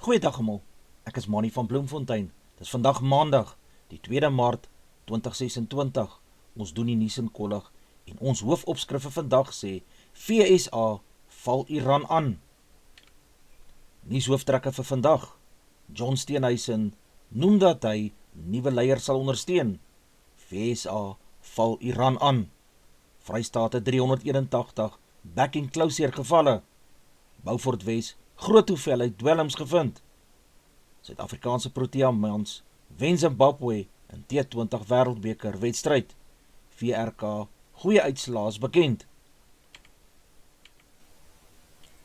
Goeiedag almal, ek is Mannie van Bloemfontein. Dis vandag Maandag, die 2de Maart 2026. Ons doen die nuus in kollig en ons hoofopskrifte vandag sê FSA val Iran aan. Nuushooftrekke vir vandag. John Steenhuisen noem dat hy nuwe leier sal ondersteun. FSA val Iran aan. Vrystate 381 backing closure gevalle. Beaufort Wes groot hoeveelheid dwelms gevind. Suid-Afrikaanse Protea mans wen Zimbabwe in T20 Wêreldbeker wedstryd. VRK goeie uitslaas bekend.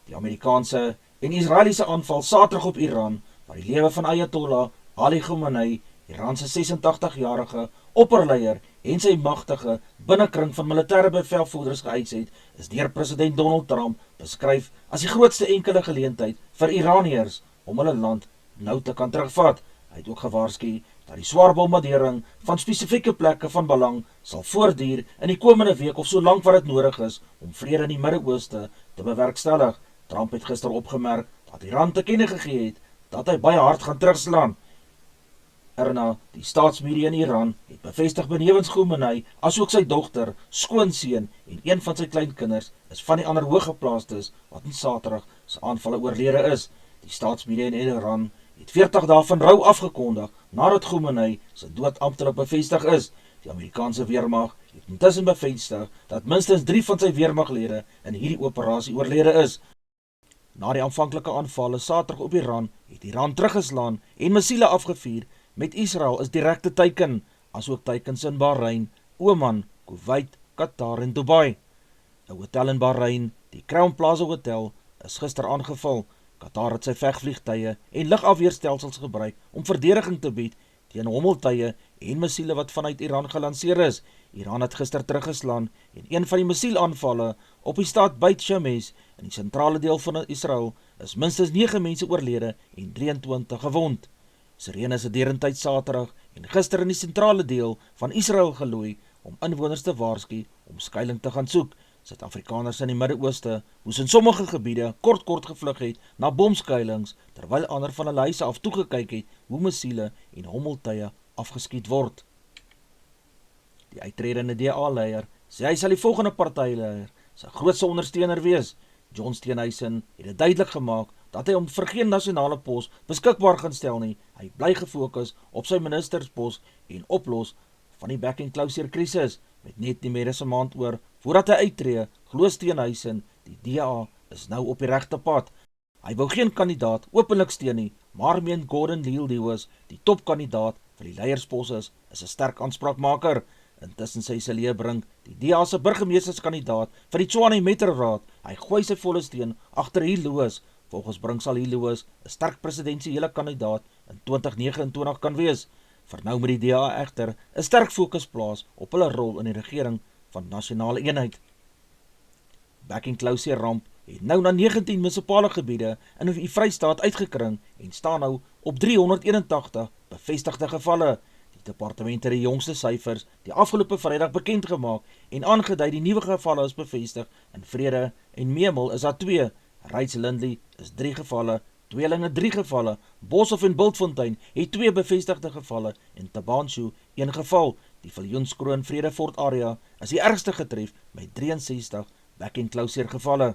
Die Amerikaanse en Israeliese aanval Saterdag op Iran, waar die lewe van Ayatollah Ali Khamenei, Iran se 86-jarige opperleier en sy magtige binnekring van militêre bevelvoerders geëis het, is deur president Donald Trump beskryf as die grootste enkele geleentheid vir Iraniërs om hulle land nou te kan terugvat. Hy het ook gewaarsku dat die swaar bombardering van spesifieke plekke van belang sal voortduur in die komende week of solank wat dit nodig is om vrede in die Midde-Ooste te bewerkstellig. Trump het gister opgemerk dat Iran te kenne gegee het dat hy baie hard gaan terugslaan. Erna, die staatsmedia in Iran, het bevestig benewens Khamenei, asook sy dogter, skoonseun en een van sy kleinkinders is van die ander hooggeplaastes wat in Saterdag se aanvalle oorlede is. Die staatsmedia in Iran het 40 dae van rou afgekondig nadat Khamenei se dood amptelik bevestig is. Die Amerikaanse weermag het intussen bevestig dat minstens 3 van sy weermaglede in hierdie operasie oorlede is. Na die aanvanklike aanvalle Saterdag op Iran, het Iran teruggeslaan en missiele afgevuur. Met Israel is direkte teiken, asook teikens in Bahrein, Oman, Kuwait, Qatar en Dubai. 'n Hotel in Bahrein, die Crown Plaza Hotel, is gister aangeval. Qatar het sy vegvliegtuie en lugafweerstelsels gebruik om verdediging te bied teen hommeltuie en missiele wat vanuit Iran gelanseer is. Iran het gister teruggeslaan en een van die missielaanvalle op die stad Beit Shemesh in die sentrale deel van Israel is minstens 9 mense oorlede en 23 gewond. Sirenes het derentyd Saterdag en gister in die sentrale deel van Israel gelooi om inwoners te waarsku om skuiling te gaan soek. Suid-Afrikaners in die Midde-Ooste moes in sommige gebiede kort gevlug het na bomskuilings, terwyl ander van hulle huise af toegekyk het hoe missiele en hommeltuie afgeskiet word. Die uitredende DA-leier sê hy sal die volgende partyleier sy grootste ondersteuner wees. John Steenhuisen het dit duidelik gemaak dat hy hom vir geen nasionale pos beskikbaar gaan stel nie. Hy bly gefokus op sy ministerspos en oplos van die backing closure krisis. Met net die mediese maand oor voordat hy uittreë, glo Steenhuisen die DA is nou op die regte pad. Hy wou geen kandidaat openlik steun nie, maar meen Gordon Leeuwis, die topkandidaat vir die leierspos is 'n sterk aanspraakmaker. Intussen sê Cele Brink, die DA se burgemeesterskandidaat vir die Tshwane Metroraad, hy gooi sy volle steun agter Leeuwis. Volgens Brink sal Leeuwis 'n sterk presidensiële kandidaat in 2029 kan wees. Vir nou moet die DA egter 'n sterk fokus plaas op hulle rol in die regering van nasionale eenheid. Backing closure ramp het nou na 19 munisipale gebiede in die Vrystaat uitgekring en staan nou op 381 bevestigde gevalle. Die departement het die jongste syfers die afgelope Vrydag bekend gemaak en aangedui die nuwe gevalle is bevestig. In Vrede en Memel is daar 2, Reitz Lindley is 3 gevalle, Tweelinge 3 gevalle, Boshoff en Bultfontein het 2 bevestigde gevalle en Tabanshu 1 geval. Die Viljoenskroon Vredefort area is die ergste getref met 63 backing closure gevalle.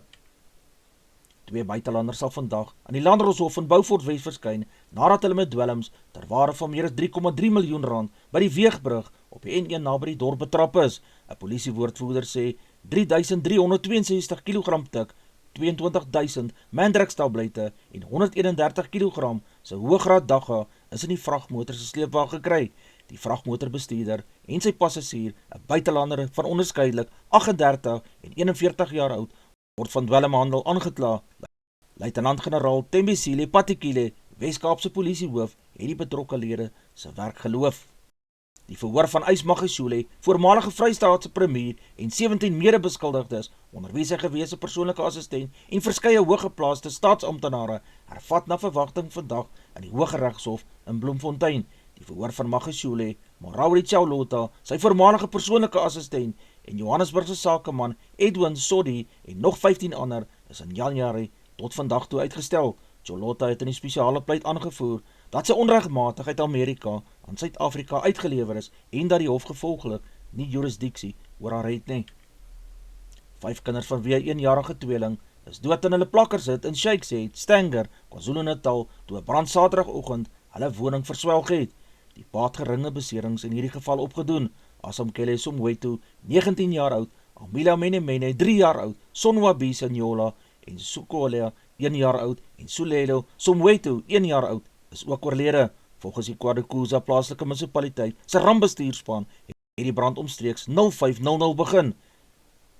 2 buitelanders sal vandag aan die Landdroshof in Beaufort Wes verskyn nadat hulle met dwelms ter waarde van meer as 3,3 miljoen rand by die weegbrug op die N1 naby die dorp betrap is. 'n Polisiewoordvoerder sê 3362 kg tik, 22.000 Mandrex-tableite en 131 kg se hoëgraad dagga is in die vragmotor se sleepwa gekry. Die vragmotorbestuurder en sy passasier, 'n buitelander van onderskeidelik 38 en 41 jaar oud, word van dwelmhandel aangekla. Luitenant-generaal Thembisile Patekile, Wes-Kaapse polisiehoof, het die betrokke lede se werk geloof. Die verhoor van Ys Magashule, voormalige Vrystaatse premier en 17 mede-beskuldigdes, onder wie sy gewese persoonlike assistent en verskeie hooggeplaaste staatsamptenare, hervat na verwagting vandag in die Hooggeregshof in Bloemfontein. Die verhoor van Magashule, Morawi Chawlota, sy voormalige persoonlike assistent en Johannesburgse sakeman Edwin Soddy en nog 15 ander is in Januarie tot vandag toe uitgestel. Cholotta het in die spesiale pleit aangevoer dat sy onregmatig uit Amerika aan Suid-Afrika uitgelewer is en dat die hof gevolglik nie jurisdiksie oor haar het nie. 5 kinders van wie 'n 1-jarige tweeling is dood in hulle plakkershut in Shakes Head, Stanger, KwaZulu-Natal, toe 'n brand Saterdagoggend hulle woning verswelg het. Die pa het geringe beserings in hierdie geval opgedoen. Asamkele Somwetu, 19 jaar oud, Amila Menemene, 3 jaar oud, Sonwabi Sanyola en Sukolea, 1 jaar oud, en Sulelo Somwetu, 1 jaar oud, is ook oorlede. Volgens die KwaDukuza plaaslike munisipaliteit se rampbestuurspan het die brand omstreeks 05:00 begin.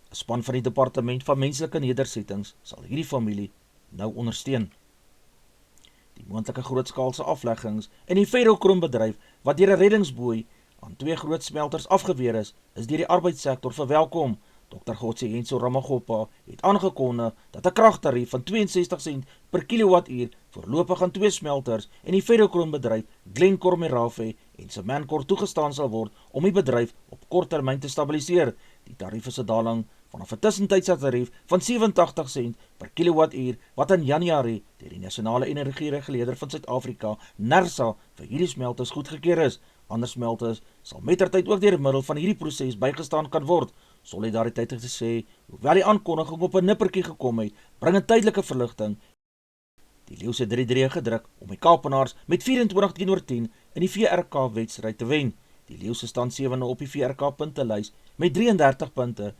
'n Span van die Departement van Menslike Nedersettings sal hierdie familie nou ondersteun. Die moontlike grootskaalse afleggings in die ferrokrombedryf wat deur 'n reddingsboei aan 2 groot smelters afgeweer is deur die arbeidssektor verwelkom. Dr. Gotsiyenso Ramagopa het aangekondig dat 'n kragtarief van 62 sent per kilowattuur voorlopig aan 2 smelters en die ferrokrombedryf Glencore Merafe en Samancor toegestaan sal word om die bedryf op kort termyn te stabiliseer. Die tarief is 'n daling vanaf 'n tussentydse tarief van 87 sent per kilowattuur wat in Januarie deur die Nasionale Energiereguleerder van Suid-Afrika, NERSA, vir hierdie smelters goedgekeur is. Ander smelters sal mettertyd ook deur middel van hierdie proses bygestaan kan word. Solidariteit het gesê, hoewel die aankondiging op 'n nippertjie gekom het, bring 'n tydelike verligting. Die Leeu se 3-3 gedruk om die Kaapenaars met 24-10 in die VRK-wedstryd te wen. Die Leeu se staan 7de op die VRK-puntelys met 33 punte.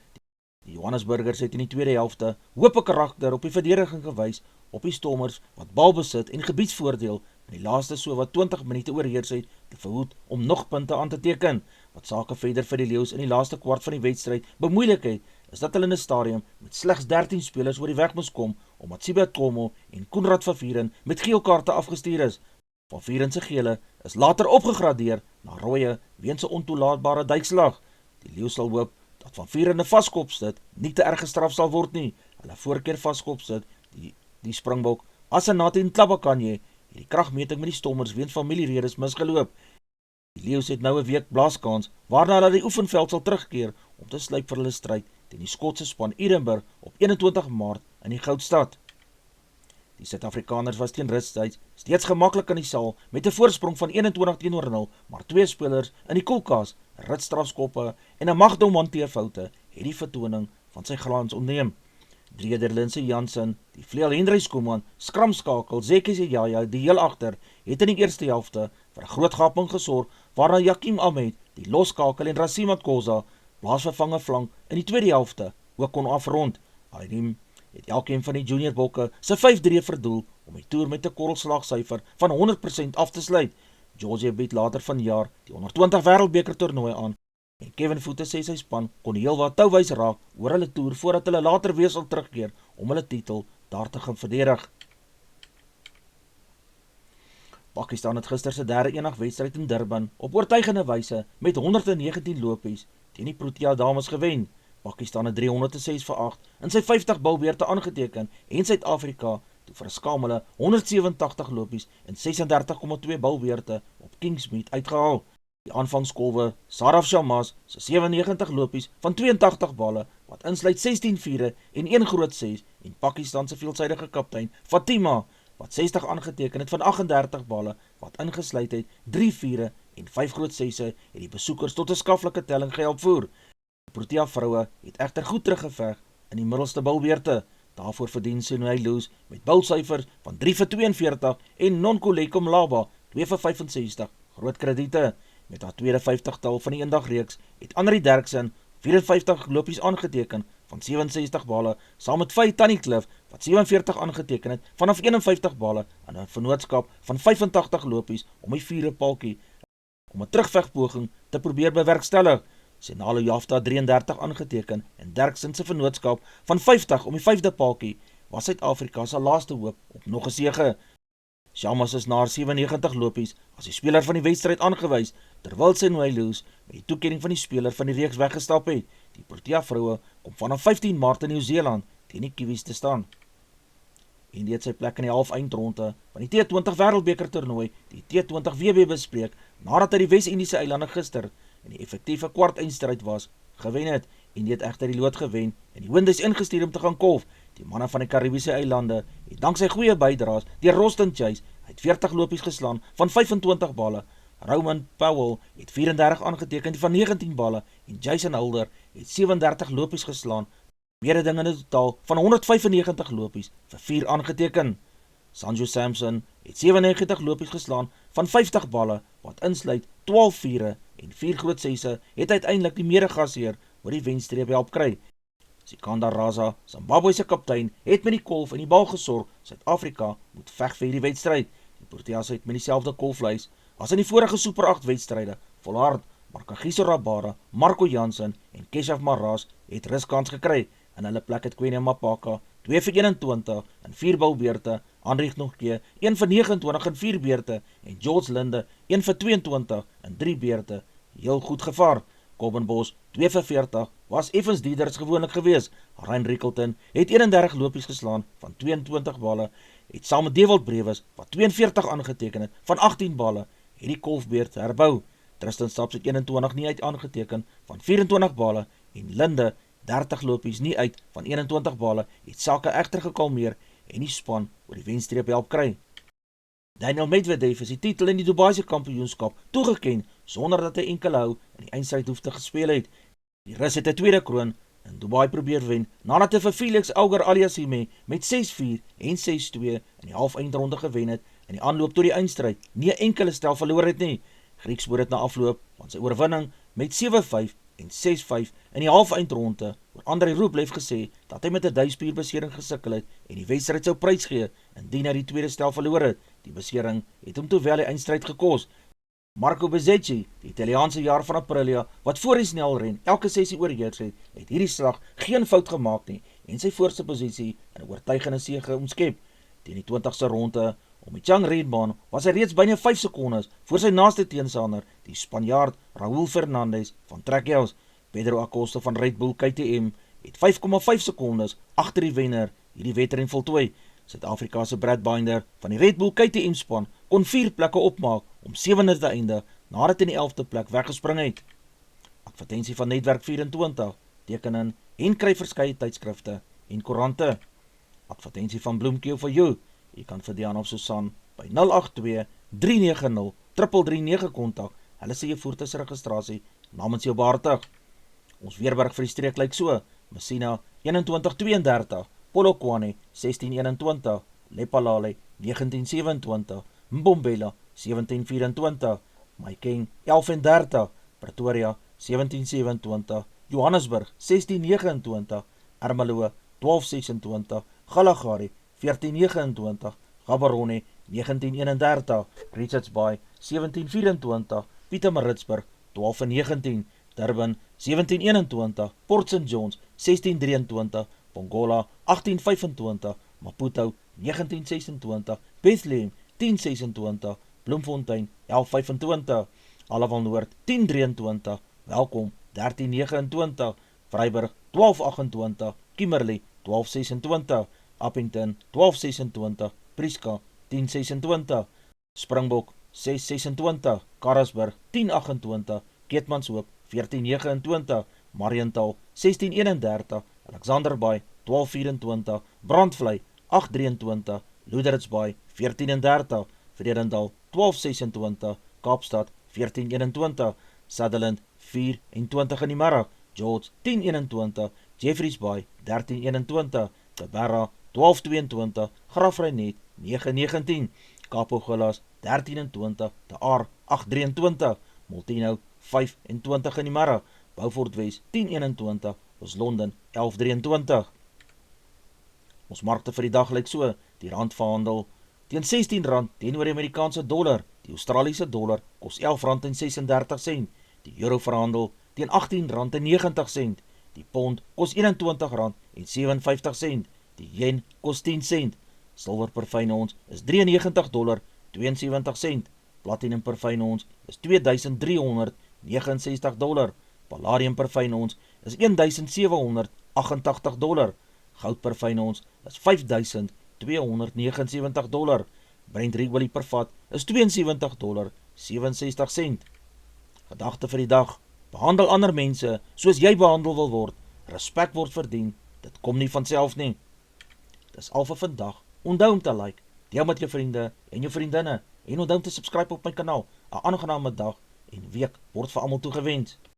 Die Johannesburgers het in die tweede helfte hoop karakter op die verdediging gewys op die Stormers wat balbesit en gebiedsvoordeel in die laaste sowat 20 minute oorheers het te verhoed om nog punte aan te teken. Wat sake verder vir die Leeu's in die laaste kwart van die wedstryd bemoeilik het, is dat hulle in 'n stadium met slegs 13 spelers oor die weg moes kom omdat Siba Tomo en Konrad van Vieren met geelkaarte afgestuur is. Van Vieren se gele is later opgegradeer na rooie weens 'n ontoelaatbare duikslag. Die Leeu sal hoop dat Van Vieren 'n vaskop sit nie te erg gestraf sal word nie. Hulle voorkeer vaskop sit, die Springbok, Asenati en Tlabakanye, het die kragmeting met die Stormers weens familieredes misgeloop. Die Leeu's het nou 'n week blaaskans, waarna hulle die oefenveld sal terugkeer om te sluip vir hulle stryd teen die Skotse span Edinburgh op 21 Maart in die Goudstad. Die Suid-Afrikaners was teen rustyd steeds gemaklik in die saal met 'n voorsprong van 21-0, maar 2 spelers in die koelkas, ritstrafskoppe en 'n Magdom hanteerfoute het die vertoning van sy glans ontneem. Dreder Linse Jansen, die vleuel Henry Skuman, skramskakel Zekkie Sejaya, die heel agter, het in die eerste helfte vir 'n groot gaping gesorg, waarna Jakim Ahmed, die loskakel en Rasimat Koza, plaasvervanger flank in die tweede helfte ook kon afrond. Alhoewel het elkeen van die junior bokke se 5-3 verdoel om die toer met 'n korrelslagsyfer van 100% af te sluit. Georgia bied later vanjaar die 120 wêreldbeker toernooi aan en Kevin Voete sê sy span kon heelwat touwys raak oor hulle toer voordat hulle later weer sal terugkeer om hulle titel daar te gaan verdedig. Pakistan het gister se derde eendagswedstryd in Durban op oortuigende wyse met 119 lopies teen die Protea dames gewen. Pakistan het 306 vir 8 in sy 50 bilbeurte aangeteken en Suid-Afrika toe vir 'n skamele 187 lopies en 36,2 bilbeurte op Kingsmead uitgehaal. Die aanvangskolwe Saraf Shammas se 97 lopies van 82 balle wat insluit 16 viere en 1 groot 6 en Pakistan se veelsidige kaptein Fatima wat 60 aangeteken het van 38 balle wat ingesluit het 3 viere en 5 groot 6 het die besoekers tot 'n skaflike telling gehelp voer. Die Protea vroue het egter goed teruggeveg in die middelste bilbeurte. Daarvoor verdien Sunway Loos met bilsyfers van 3 vir 42 en Nonkuleko Mlaba 2 vir 65 groot krediete. Met haar tweede 50-tal van die eendagreeks het Anri Derksen 54 lopies aangeteken van 67 balle, saam met Faye Tannicliffe wat 47 aangeteken het vanaf 51 balle in 'n vennootskap van 85 lopies om die vierde paaltjie om 'n terugvegpoging te probeer bewerkstellig. Senalo Jafta 33 aangeteken en Derksen se vennootskap van 50 om die 5de paaltjie was Suid-Afrika se laaste hoop op nog 'n sege. Shammas is na haar 97 lopies as die speler van die wedstryd aangewys, terwyl Sunway Loos met die toekenning van die speler van die reeks weggestap het. Die Protea vroue kom vanaf 15 Maart in Nieu-Seeland teen die Kiwis te staan. India het sy plek in die halfeindronde van die T20 wêreldbeker toernooi, die T20 WB bespreek, nadat hy die Wes-Indiese eilande gister in die effektiewe kwart eindstryd was, gewen het. India het egter die lood gewen en die Windies ingestuur om te gaan kolf Die manne van die Karibiese eilande het dank sy goeie bydraes deur Roston Chase uit 40 lopies geslaan van 25 balle. Roman Powell het 34 aangeteken van 19 balle en Jason Holder het 37 lopies geslaan, mededing in 'n totaal van 195 lopies vir 4 aangeteken. Sanju Samson het 97 lopies geslaan van 50 balle, wat insluit 12 viere en 4 groot sesse, het uiteindelik die medegasheer oor die wenstreep help kry. Sikandar Raza, Zimbabwe se kaptein, het met die kolf in die bal gesorg, Suid-Afrika moet veg vir hierdie wedstryd. Die Proteas het met dieselfde kolflys as in die vorige Super 8 wedstryde volhard, maar Kagiso Rabada, Marco Jansen en Keshav Maras het ruskans gekry. In hulle plek het Quenya Mapaka 2 vir 21 in 4 bilbeurte, Andrieg Nogke 1 vir 29 in 4 beurte en George Linde 1 vir 22 in 3 beurte heel goed gevaar. Kobbenbos 2 vir 40 was effens dieder as gewoonlik gewees. Ryan Rickelton het 31 lopies geslaan van 22 balle, het saam met Dewald Brewes wat 42 aangeteken het van 18 balle, het die kolfbeurt herbou. Tristan Staps het 21 nie uit aangeteken van 24 balle en Linde 30 lopies nie uit van 21 balle, het sake egter gekalmeer en die span oor die wenstreep help kry. Daniel Medvedev is die titel in die Dubai se kampioenskap toegeken sonder dat hy enkel hou in die eindstryd hoef te gespeel het. Die Rus het 'n tweede kroon in Dubai probeer wen nadat hy vir Felix Auger-Aliassime met 6-4 en 6-2 in die half-eindronde gewen het in die aanloop tot die eindstryd nie 'n enkele stel verloor het nie. Griekspoor het na afloop van sy oorwinning met 7-5 en 6-5 in die half-eindronde oor Andrei Rublev gesê dat hy met 'n duispierbesering gesukkel het en die wedstryd sou prysgee indien hy die tweede stel verloor het. Die besering het hom toe wel die eindstryd gekos. Marco Bezzecchi, die Italiaanse jaar van Aprilia, wat voor die snelren elke sessie oorheers het hierdie slag geen fout gemaak nie en sy voorste posisie in 'n oortuigende sege omskep. Teen die 20ste ronde om die Chang-Renbaan was hy reeds byna 5 sekondes voor sy naaste teenstander, die Spanjaard Raúl Fernandez van Trackhouse. Pedro Acosta van Red Bull KTM het 5,5 sekondes agter die wenner hierdie wedren voltooi. Suid-Afrika se Brad Binder van die Red Bull KTM span kon 4 plekke opmaak om 7de te eindig nadat hy in die 11de plek weggespring het. Advertensie van Netwerk 24, tekenin en kry verskeie tydskrifte en koerante. Advertensie van Bloemkeel vir jou. Jy kan vir Diana of Susan by 082-390-339 kontak. Hulle sê jou voertuigregistrasie namens jou behartig. Ons weerberg vir die streek lyk so: Messina 2132, Polokwane 1621, Lephalale 1927, Mbombela 1724, Mahikeng 1130, Pretoria 1727, Johannesburg 1629, Ermelo 1226, Galagari 1429, Gaborone 1931, Richards Bay 1724, Pietermaritzburg 1219, Durban 1721, Port St Johns 1623, Pongola 1825, Maputo 1926, Bethlehem 1026, Bloemfontein 1125, Alawan Noord 1023, Welkom 1329, Vryburg 1228, Kimberley 1226, Appington 1226, Prieska 1026, Springbok 626, Karasburg 1028, Keetmanshoop 1429, Mariental 1631, Alexanderbaai 1224, Brandvlei 823, Loederitsbaai 1430, Vredendal 1226, Kaapstad 1421, Sutherland 24 in die middag, George 1021, Jeffreys Bay 1321, Taberra 1222, Grafreinet 919, Kapogelas 1320, De Aar 823, Molteno 25 in die middag, Beaufort Wes 1021, Oos-London 1123. Ons markte vir die dag lyk so: die rand verhandel teen R16 teenoor die Amerikaanse dollar, die Australiese dollar kos R11.36, die euro verhandel teen R18.90, die pond kos R21.57, die yen kos 10 sent, silwer per fyn ons is $93.72, platinum per fyn ons is $2,369, palladium per fyn ons is $1,788, goud per fyn ons is $5,279, Brent olie per vat is $72.67. Gedagte vir die dag: behandel ander mense soos jy behandel wil word. Respek word verdien, dit kom nie van self nie. Dis al vir vandag. Onthou om te like, deel met jou vriende en jou vriendinne en onthou om te subscribe op my kanaal. 'n Aangename dag en week word vir almal toegewens.